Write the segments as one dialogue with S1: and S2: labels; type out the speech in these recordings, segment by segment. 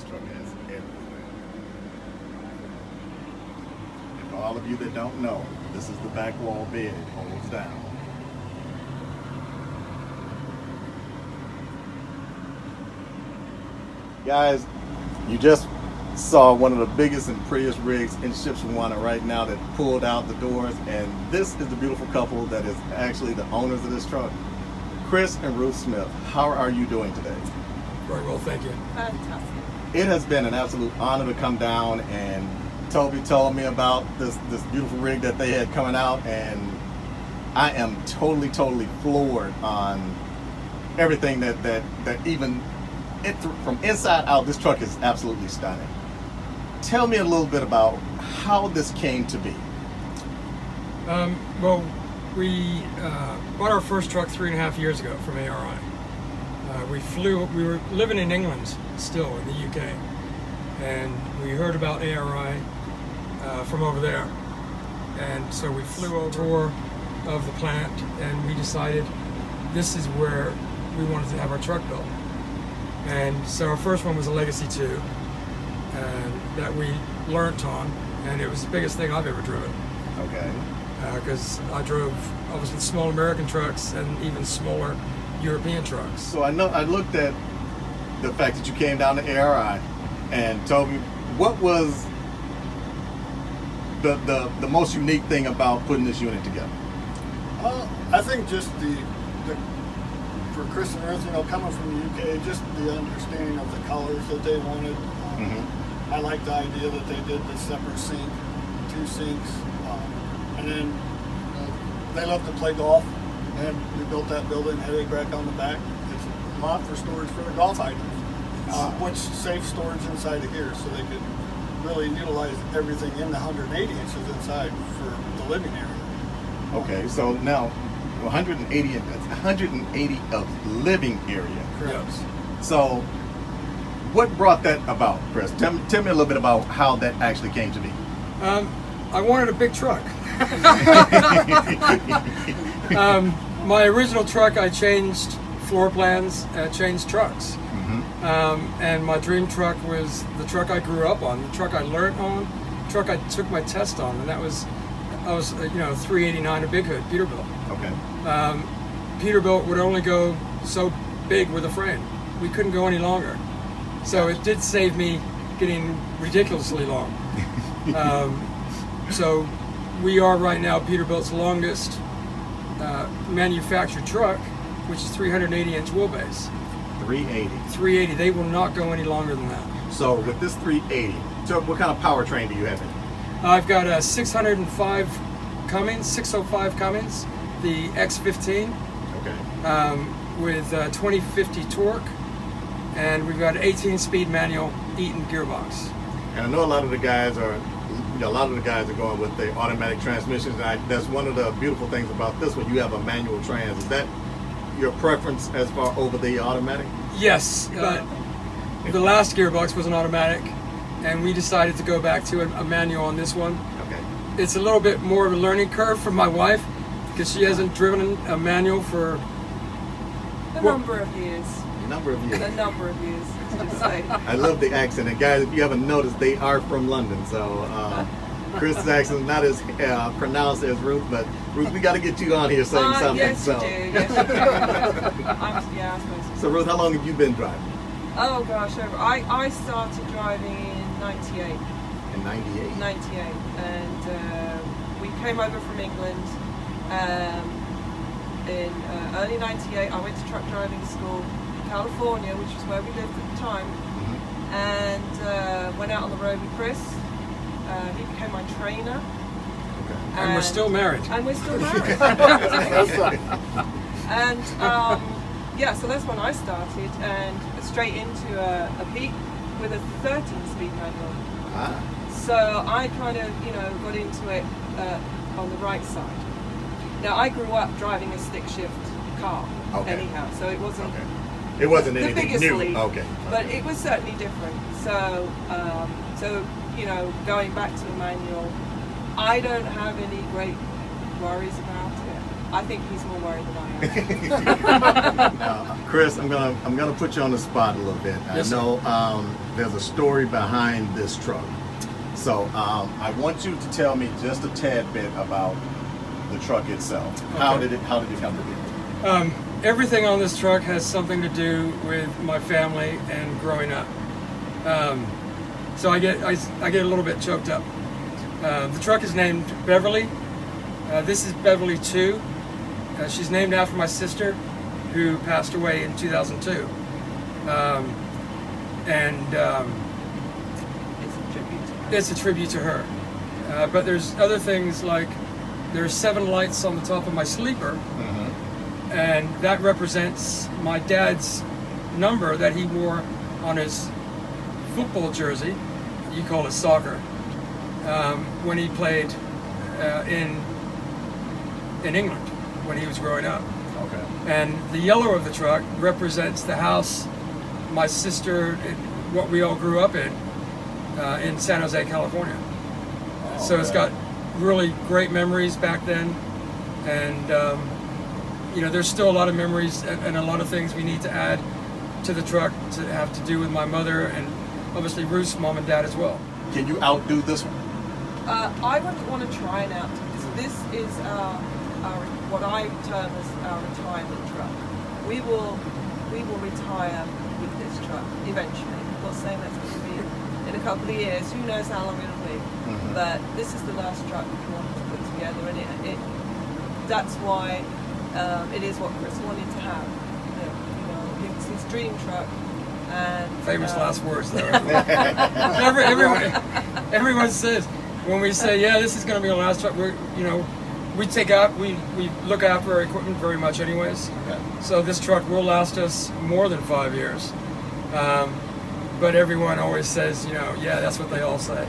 S1: truck has everything. And for all of you that don't know, this is the back wall bed. It holds down. Guys, you just saw one of the biggest and prettiest rigs in Shipshewana right now that pulled out the doors, and this is the beautiful couple that is actually the owners of this truck, Chris and Ruth Smith. How are you doing today?
S2: Very well, thank you.
S3: Fantastic.
S1: It has been an absolute honor to come down, and Toby told me about this beautiful rig that they had coming out, and I am totally floored on everything that even from inside out. This truck is absolutely stunning. Tell me a little bit about how this came to be.
S2: Well, we bought our first truck 3.5 years ago from ARI. We were living in England still, in the UK, and we heard about ARI from over there. And so we flew over, tour of the plant, and we decided this is where we wanted to have our truck built. And so our first one was a Legacy 2, and that we learnt on, and it was the biggest thing I've ever driven.
S1: Okay.
S2: Because I drove obviously small American trucks and even smaller European trucks.
S1: So I looked at the fact that you came down to ARI and told me what was the most unique thing about putting this unit together.
S4: I think just for Chris and Ruth, coming from the UK, just the understanding of the colors that they wanted. I like the idea that they did the separate sink, 2 sinks, and then they love to play golf, and we built that building, had a rack on the back. It's a lot for storage for the golf items, which saves storage inside of here, so they could really utilize everything in the 180 inches inside for the living area.
S1: Okay, so now 180 of living area.
S4: Correct.
S1: So what brought that about, Chris? Tell me a little bit about how that actually came to be.
S2: I wanted a big truck. My original truck, I changed floor plans, changed trucks. And my dream truck was the truck I grew up on, the truck I learned on, the truck I took my test on, and I was 389, a big hood, Peterbilt.
S1: Okay.
S2: Peterbilt would only go so big with a frame. We couldn't go any longer. So it did save me getting ridiculously long. So we are right now Peterbilt's longest manufactured truck, which is 380-inch wheelbase.
S1: 380.
S2: 380. They will not go any longer than that.
S1: So with this 380, so what kind of powertrain do you have in it?
S2: I've got a 605 Cummins, 605 Cummins, the X15.
S1: Okay.
S2: With 2050 torque, and we've got an 18-speed manual Eaton gearbox.
S1: And I know a lot of the guys are going with the automatic transmissions. And that's one of the beautiful things about this one. You have a manual trans. Is that your preference as far over the automatic?
S2: Yes, but the last gearbox was an automatic, and we decided to go back to a manual on this one.
S1: Okay.
S2: It's a little bit more of a learning curve for my wife because she hasn't driven a manual for
S3: A number of years.
S1: A number of years.
S3: A number of years, let's just say.
S1: I love the accent. And guys, if you haven't noticed, they are from London. So Chris' accent is not as pronounced as Ruth, but Ruth, we got to get you on here saying something.
S3: Yes, you do. Yes, you do. I suppose.
S1: So Ruth, how long have you been driving?
S3: Oh gosh, I started driving in 98.
S1: In 98?
S3: 98. And we came over from England in early 98. I went to truck driving school in California, which was where we lived at the time. And went out on the road with Chris. He became my trainer.
S1: Okay.
S2: and we're still married.
S3: And we're still married. And yeah, so that's when I started, and straight into a Peak with a 13-speed manual. So I kind of, got into it on the right side. Now I grew up driving a stick shift car, anyhow, so it wasn't.
S1: It wasn't
S3: the
S1: anything
S3: biggest
S1: new.
S3: leap,
S1: Okay.
S3: But it was certainly different. So, going back to the manual, I don't have any great worries about it. I think he's more worried than I am.
S1: Now, Chris, I'm gonna put you on the spot a little bit.
S2: Yes,
S1: I know there's a story behind this truck, so I want you to tell me just a tad bit about the truck itself.
S2: Okay.
S1: How did it come to be?
S2: Everything on this truck has something to do with my family and growing up. So I get a little bit choked up. The truck is named Beverly. This is Beverly 2. She's named after my sister, who passed away in 2002. It's a tribute to her. But there's other things like there's 7 lights on the top of my sleeper, and that represents my dad's number that he wore on his football jersey. You call it soccer. When he played in England when he was growing up.
S1: Okay.
S2: And the yellow of the truck represents the house my sister, what we all grew up in San Jose, California.
S1: Oh,
S2: so it's got really great memories back then, and there's still a lot of memories and a lot of things we need to add to the truck to have to do with my mother and obviously Ruth's mom and dad as well.
S1: Can you outdo this one?
S3: I wouldn't want to try and out. This is our what I term as our retirement truck. We will retire with this truck eventually. I'm not saying that's going to be in a couple of years. Who knows how long it'll be? But this is the last truck we wanted to put together, and that's why it is what Chris wanted to have. It's his dream truck. And
S2: famous last words, though. Everyone says when we say, "Yeah, this is going to be our last truck," we look after our equipment very much, anyways.
S1: Okay.
S2: So this truck will last us more than 5 years. But everyone always says, yeah, that's what they all say.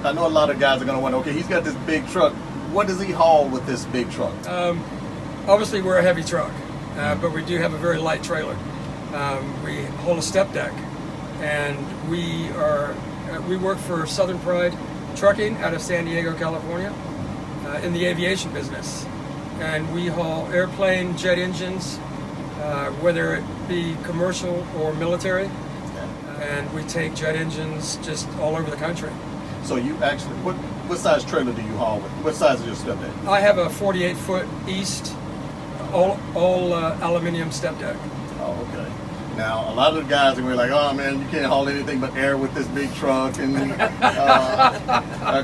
S1: I know a lot of guys are going to wonder, okay, he's got this big truck. What does he haul with this big truck?
S2: Obviously, we're a heavy truck, but we do have a very light trailer. We hold a step deck, and we work for Southern Pride Trucking out of San Diego, California, in the aviation business. And we haul airplane, jet engines, whether it be commercial or military. And we take jet engines just all over the country.
S1: So you actually, what size trailer do you haul with? What size is your step deck?
S2: I have a 48-foot East, all aluminum step deck.
S1: Oh, okay. Now, a lot of the guys are going to be like, oh man, you can't haul anything but air with this big truck. And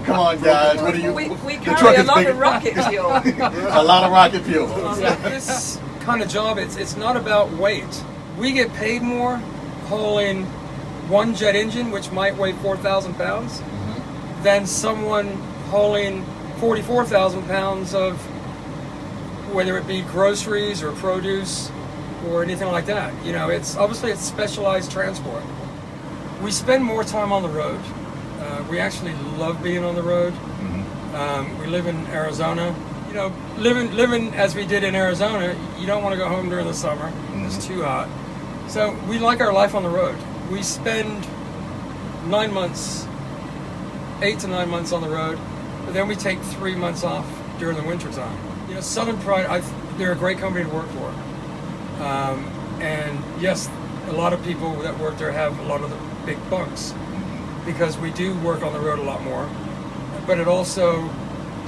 S1: come on, guys, what do you?
S3: We carry a lot of rocket fuel.
S1: A lot of rocket fuel.
S2: This kind of job, it's not about weight. We get paid more hauling one jet engine, which might weigh 4,000 pounds, than someone hauling 44,000 pounds of, whether it be groceries or produce or anything like that. It's obviously specialized transport. We spend more time on the road. We actually love being on the road. We live in Arizona. Living as we did in Arizona, you don't want to go home during the summer. It's too hot. So we like our life on the road. We spend 9 months, 8 to 9 months on the road, but then we take 3 months off during the winter time. Southern Pride, they're a great company to work for. And yes, a lot of people that work there have a lot of the big bucks because we do work on the road a lot more. But it also,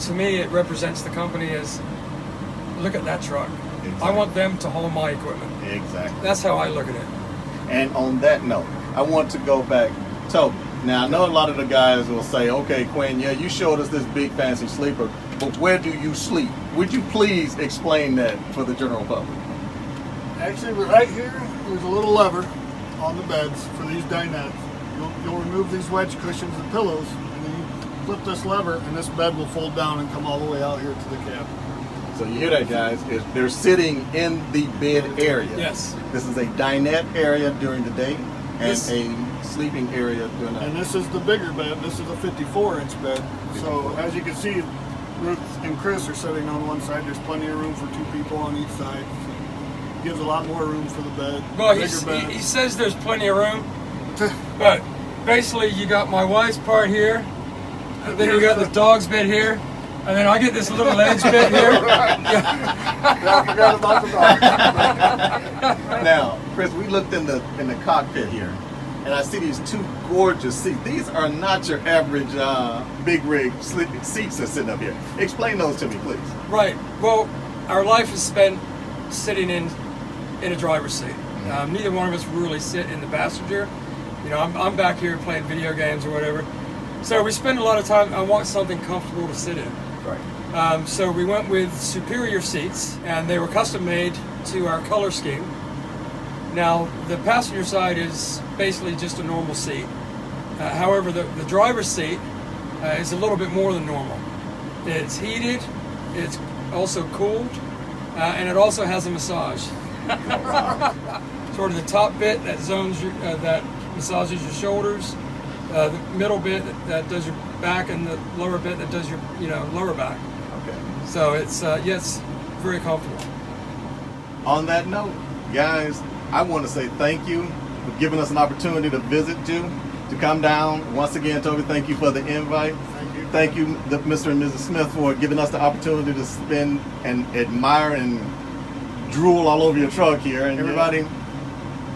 S2: to me, it represents the company as, look at that truck. Exactly. I want them to haul my equipment.
S1: Exactly.
S2: That's how I look at it.
S1: And on that note, I want to go back. Toby, now I know a lot of the guys will say, okay, Quinn, yeah, you showed us this big fancy sleeper, but where do you sleep? Would you please explain that for the general public?
S4: Actually, right here, there's a little lever on the beds for these dinettes. You'll remove these wedge cushions and pillows, and then you flip this lever, and this bed will fold down and come all the way out here to the cab.
S1: So you hear that, guys? They're sitting in the bed area.
S2: Yes.
S1: This is a dinette area during the day and a sleeping area during the night.
S4: And this is the bigger bed. This is a 54-inch bed. So as you can see, Ruth and Chris are sitting on one side. There's plenty of room for 2 people on each side. So gives a lot more room for the bed.
S2: Well, he says there's plenty of room, but basically you got my wife's part here, and then you got the dog's bed here, And then I get this little edge bit here.
S4: Yeah, I forgot about the dog.
S1: Now, Chris, we looked in the cockpit here, and I see these two gorgeous seats. These are not your average big rig seats that's sitting up here. Explain those to me, please.
S2: Right. Well, our life is spent sitting in a driver's seat. Neither one of us really sit in the passenger. You know, I'm back here playing video games or whatever. So we spend a lot of time. I want something comfortable to sit in.
S1: Right.
S2: So we went with superior seats, and they were custom made to our color scheme. Now, the passenger side is basically just a normal seat. However, the driver's seat is a little bit more than normal. It's heated, it's also cooled, and it also has a massage. Sort of the top bit that that massages your shoulders, the middle bit that does your back, and the lower bit that does your lower back.
S1: Okay.
S2: So it's yes, very comfortable.
S1: On that note, guys, I want to say thank you for giving us an opportunity to visit you, to come down. Once again, Toby, thank you for the invite. Thank you, Mr. and Mrs. Smith, for giving us the opportunity to spend and admire and drool all over your truck here. And everybody,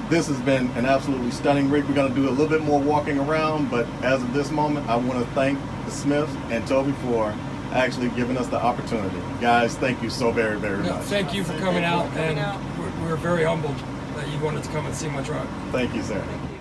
S1: this has been an absolutely stunning rig. We're going to do a little bit more walking around, but as of this moment, I want to thank the Smiths and Toby for actually giving us the opportunity. Guys, thank you so very, very much.
S2: Thank you for coming out, and we're very humbled that you wanted to come and see my truck.
S1: Thank you, sir.
S3: Thank you.